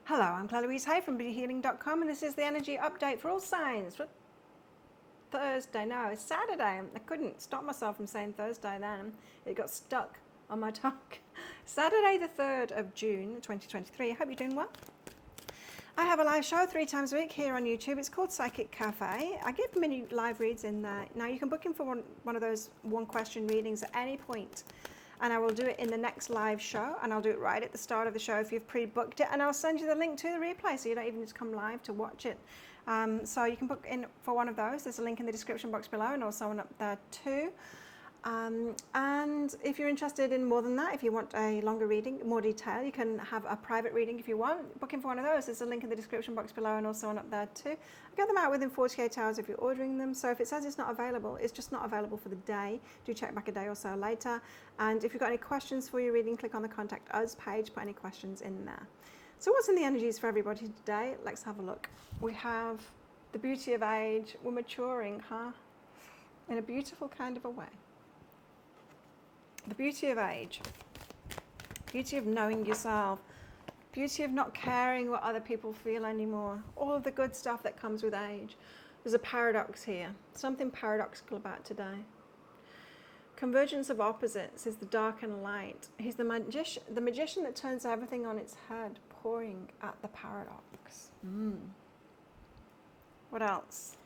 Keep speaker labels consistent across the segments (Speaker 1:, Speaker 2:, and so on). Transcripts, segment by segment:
Speaker 1: Hello, I'm Claire Louise Hay from BeautyHealing.com, and this is the energy update for all signs for Thursday. No, it's Saturday. I couldn't stop myself from saying Thursday then. It got stuck on my tongue. Saturday the 3rd of June 2023. I hope you're doing well. I have a live show 3 times a week here on YouTube. It's called Psychic Cafe. I give mini live reads in there. Now you can book in for one of those one question readings at any point. And I will do it in the next live show, and I'll do it right at the start of the show if you've pre-booked it, and I'll send you the link to the replay so you don't even need to come live to watch it. So you can book in for one of those. There's a link in the description box below and also one up there too. And if you're interested in more than that, if you want a longer reading, more detail, you can have a private reading if you want. Book in for one of those. There's a link in the description box below and also one up there too. I get them out within 48 hours if you're ordering them. So if it says it's not available, it's just not available for the day. Do check back a day or so later. And if you've got any questions for your reading, click on the Contact Us page, put any questions in there. So what's in the energies for everybody today? Let's have a look. We have the beauty of age. We're maturing, huh? In a beautiful kind of a way. The beauty of age, beauty of knowing yourself, beauty of not caring what other people feel anymore, all of the good stuff that comes with age. There's a paradox here, something paradoxical about today. Convergence of opposites is the dark and light. He's the magician that turns everything on its head, pouring at the paradox. What else?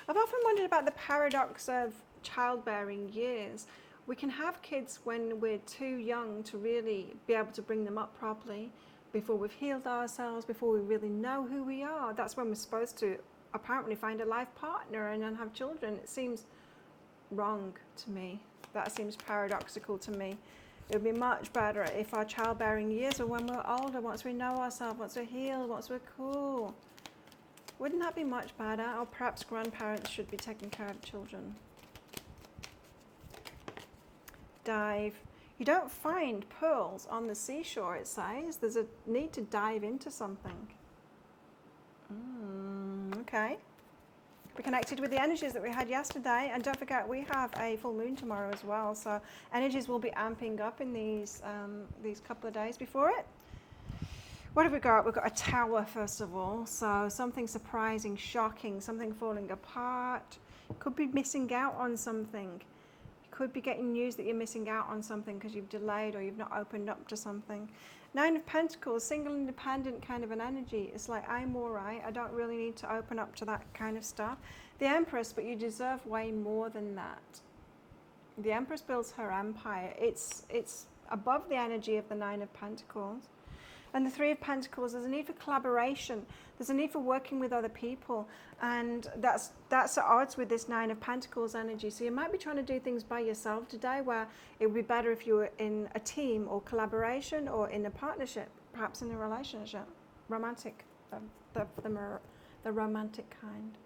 Speaker 1: I've often wondered about the paradox of childbearing years. We can have kids when we're too young to really be able to bring them up properly, before we've healed ourselves, before we really know who we are. That's when we're supposed to apparently find a life partner and then have children. It seems wrong to me. That seems paradoxical to me. It would be much better if our childbearing years are when we're older, once we know ourselves, once we're healed, once we're cool. Wouldn't that be much better? Or perhaps grandparents should be taking care of children. Dive. You don't find pearls on the seashore, it says. There's a need to dive into something. Okay. We connected with the energies that we had yesterday. And don't forget, we have a full moon tomorrow as well. So energies will be amping up in these couple of days before it. What have we got? We've got a tower, first of all. So something surprising, shocking, something falling apart. Could be missing out on something. You could be getting news that you're missing out on something because you've delayed or you've not opened up to something. 9 of Pentacles, single independent kind of an energy. It's like, I'm all right. I don't really need to open up to that kind of stuff. The Empress, but you deserve way more than that. The Empress builds her empire. It's above the energy of the 9 of Pentacles. And the 3 of Pentacles, there's a need for collaboration. There's a need for working with other people. And that's at odds with this 9 of Pentacles energy. So you might be trying to do things by yourself today, where it would be better if you were in a team or collaboration or in a partnership, perhaps in a relationship, romantic, the romantic kind,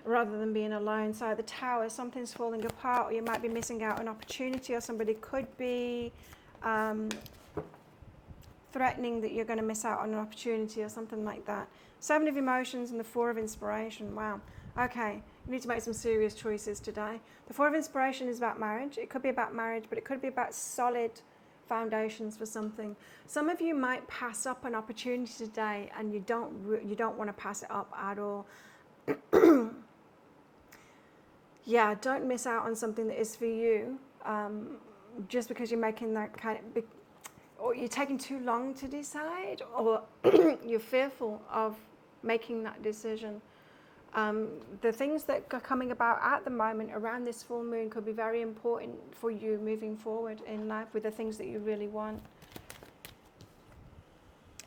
Speaker 1: rather than being alone. So the tower, something's falling apart, or you might be missing out on an opportunity, or somebody could be threatening that you're going to miss out on an opportunity or something like that. 7 of Emotions and the 4 of Inspiration. Wow. Okay, you need to make some serious choices today. The 4 of Inspiration is about marriage. It could be about marriage, but it could be about solid foundations for something. Some of you might pass up an opportunity today, and you don't want to pass it up at all. Yeah, don't miss out on something that is for you, just because you're making that kind of or you're taking too long to decide, or you're fearful of making that decision. The things that are coming about at the moment around this full moon could be very important for you moving forward in life with the things that you really want.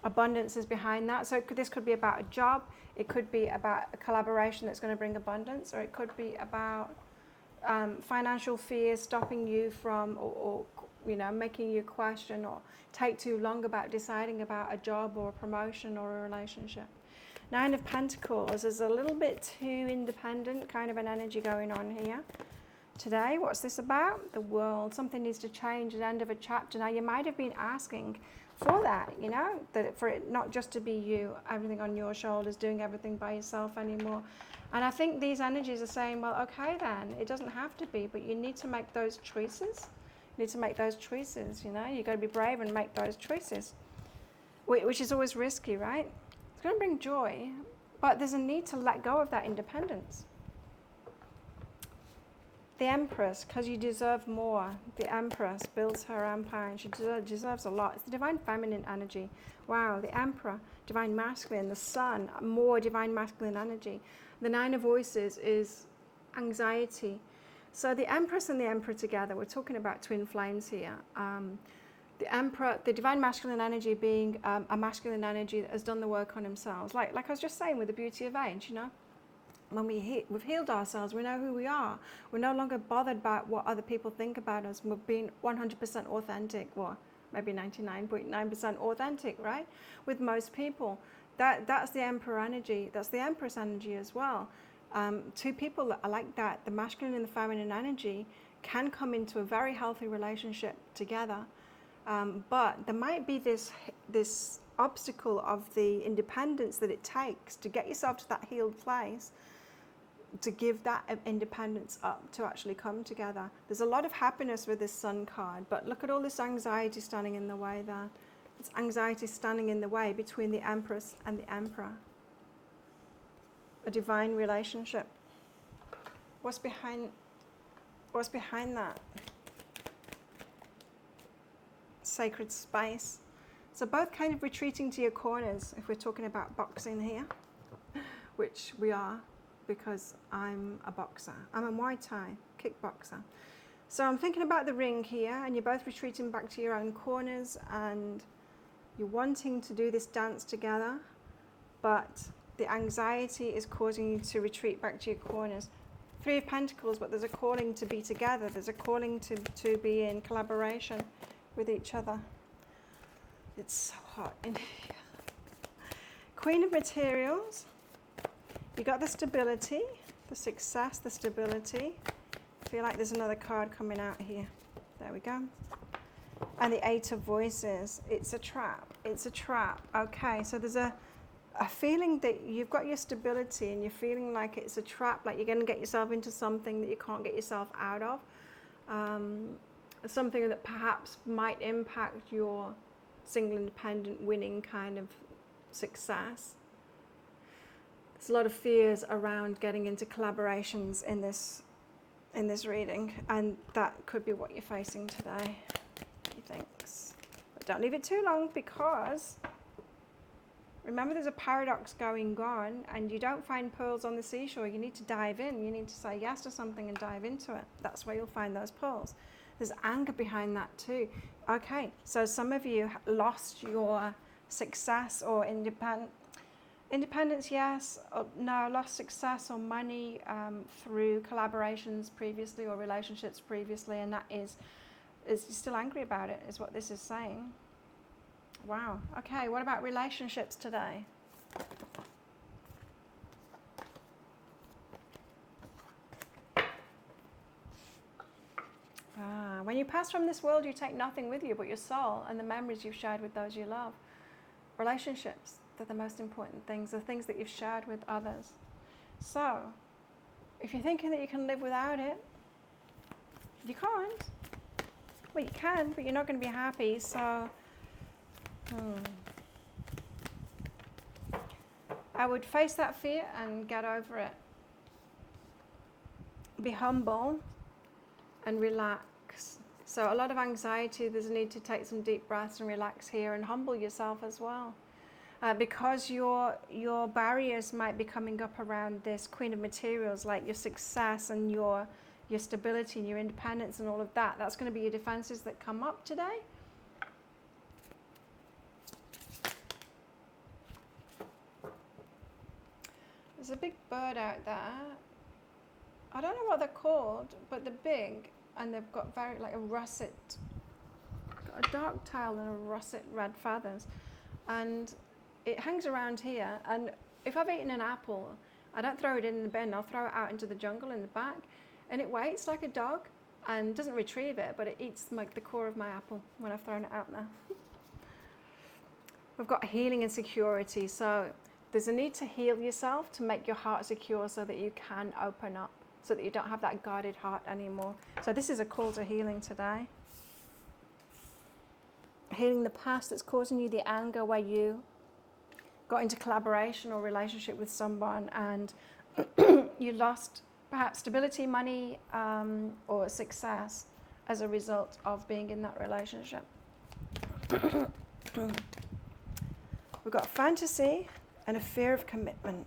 Speaker 1: Abundance is behind that. So this could be about a job. It could be about a collaboration that's going to bring abundance, or it could be about financial fears stopping you from, or making you question or take too long about deciding about a job or a promotion or a relationship. 9 of Pentacles is a little bit too independent kind of an energy going on here today. What's this about? The world. Something needs to change, the end of a chapter. Now, you might have been asking for that, that for it not just to be you, everything on your shoulders, doing everything by yourself anymore. And I think these energies are saying, well, okay then, it doesn't have to be, but you need to make those choices. You need to make those choices, you know. You've got to be brave and make those choices, which is always risky, right? It's going to bring joy, but there's a need to let go of that independence. The Empress, because you deserve more. The Empress builds her empire and she deserves a lot. It's the divine feminine energy. Wow, the Emperor, divine masculine. The Sun, more divine masculine energy. The Nine of Voices is anxiety. So the Empress and the Emperor together, we're talking about twin flames here. The Emperor, the divine masculine energy being a masculine energy that has done the work on themselves. Like I was just saying with the beauty of age, you know. When we've healed ourselves, we know who we are. We're no longer bothered about what other people think about us. We're being 100% authentic, or maybe 99.9% authentic, right? With most people. That's the Emperor energy. That's the Empress energy as well. Two people that are like that, the masculine and the feminine energy, can come into a very healthy relationship together. But there might be this obstacle of the independence that it takes to get yourself to that healed place, to give that independence up, to actually come together. There's a lot of happiness with this Sun card, but look at all this anxiety standing in the way there. It's anxiety standing in the way between the Empress and the Emperor. A divine relationship. What's behind that? Sacred space. So both kind of retreating to your corners, if we're talking about boxing here, which we are, because I'm a boxer. I'm a Muay Thai kickboxer. So I'm thinking about the ring here, and you're both retreating back to your own corners, and you're wanting to do this dance together, but the anxiety is causing you to retreat back to your corners. Three of Pentacles, but there's a calling to be together. There's a calling to be in collaboration with each other. It's so hot in here. Queen of Materials. You got the stability, the success, the stability. I feel like there's another card coming out here. There we go. And the Eight of Voices. It's a trap. It's a trap. Okay, so there's a feeling that you've got your stability and you're feeling like it's a trap, like you're going to get yourself into something that you can't get yourself out of. Something that perhaps might impact your single independent winning kind of success. There's a lot of fears around getting into collaborations in this reading, and that could be what you're facing today, he thinks. But don't leave it too long, because remember there's a paradox going on, and you don't find pearls on the seashore. You need to dive in. You need to say yes to something and dive into it. That's where you'll find those pearls. There's anger behind that too. Okay, so some of you lost your success or independence, yes, or no, lost success or money through collaborations previously or relationships previously, and that is you're still angry about it, is what this is saying. Wow. Okay, what about relationships today? When you pass from this world, you take nothing with you but your soul and the memories you've shared with those you love. Relationships, they're the most important things, the things that you've shared with others. So, if you're thinking that you can live without it, you can't. Well, you can, but you're not going to be happy, so I would face that fear and get over it. Be humble and relax. So a lot of anxiety, there's a need to take some deep breaths and relax here and humble yourself as well. Because your barriers might be coming up around this Queen of Materials, like your success and your stability and your independence and all of that. That's going to be your defenses that come up today. There's a big bird out there. I don't know what they're called, but they're big, and they've got very, like, a russet, got a dark tail and a russet red feathers, and it hangs around here. And if I've eaten an apple, I don't throw it in the bin, I'll throw it out into the jungle in the back, and it waits like a dog and doesn't retrieve it, but it eats like the core of my apple when I've thrown it out there. We've got healing and security, so there's a need to heal yourself, to make your heart secure so that you can open up, so that you don't have that guarded heart anymore. So this is a call to healing today. healing the past that's causing you the anger, where you got into collaboration or relationship with someone and you lost perhaps stability, money, or success as a result of being in that relationship. We've got fantasy and a fear of commitment.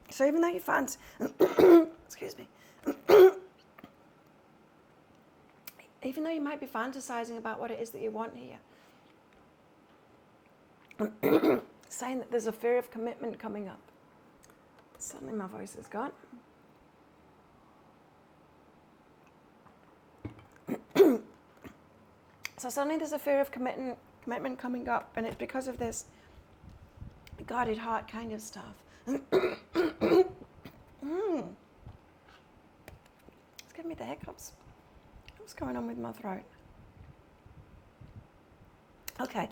Speaker 1: So even though you fancy, excuse me, even though you might be fantasizing about what it is that you want here, saying that there's a fear of commitment coming up. Suddenly my voice is gone. So suddenly there's a fear of commitment coming up, and it's because of this guarded heart kind of stuff. It's giving me the hiccups. What's going on with my throat? Okay.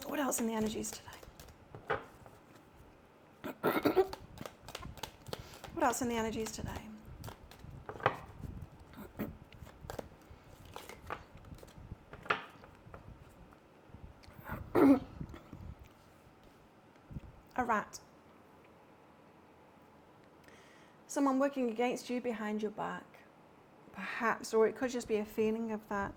Speaker 1: What else in the energies today? What else in the energies today? A rat. Someone working against you behind your back, perhaps, or it could just be a feeling of that.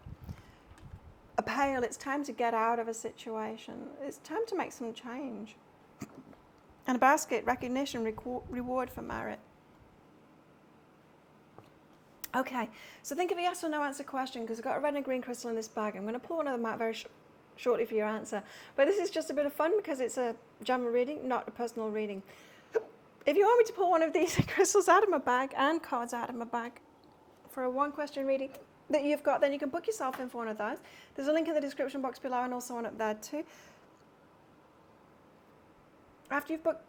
Speaker 1: A pail, it's time to get out of a situation. It's time to make some change. And a basket, recognition, reward for merit. Okay, so think of a yes or no answer question, because I've got a red and a green crystal in this bag. I'm going to pull one of them out very shortly for your answer. But this is just a bit of fun because it's a general reading, not a personal reading. If you want me to pull one of these crystals out of my bag and cards out of my bag for a one question reading that you've got, then you can book yourself in for one of those. There's a link in the description box below and also one up there too. After you've booked,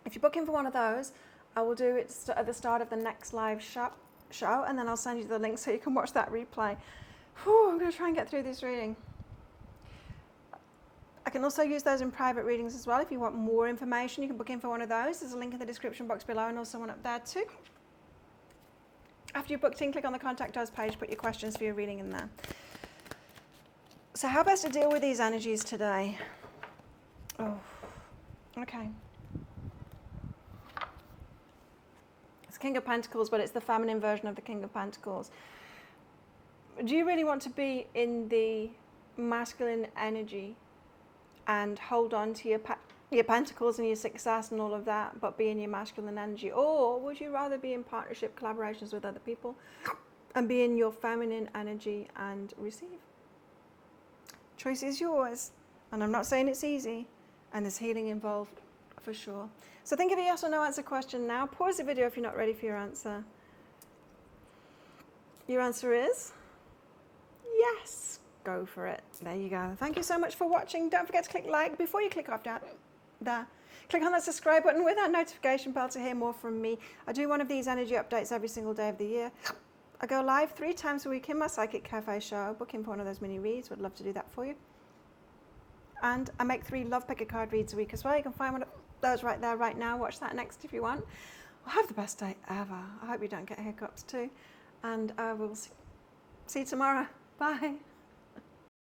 Speaker 1: if you book in for one of those, I will do it at the start of the next live show, and then I'll send you the link so you can watch that replay. Whew, I'm going to try and get through this reading. I can also use those in private readings as well. If you want more information, you can book in for one of those. There's a link in the description box below and also one up there too. After you've booked in, click on the Contact Us page, put your questions for your reading in there. So how best to deal with these energies today? Oh, okay. It's King of Pentacles, but it's the feminine version of the King of Pentacles. Do you really want to be in the masculine energy and hold on to your pentacles and your success and all of that, but be in your masculine energy? Or would you rather be in partnership, collaborations with other people and be in your feminine energy and receive? Choice is yours. And I'm not saying it's easy, and there's healing involved for sure. So think of a yes or no answer question now. Pause the video if you're not ready for your answer. Your answer is yes. Go for it. There you go. Thank you so much for watching. Don't forget to click like before you click off down there. Click on that subscribe button with that notification bell to hear more from me. I do one of these energy updates every single day of the year. I go live 3 times a week in my Psychic Cafe show. Book in for one of those mini reads. Would love to do that for you. And I make 3 Love Pack card reads a week as well. You can find one of those right there, right now. Watch that next if you want. Well, have the best day ever. I hope you don't get hiccups too. And I will see you tomorrow. Bye.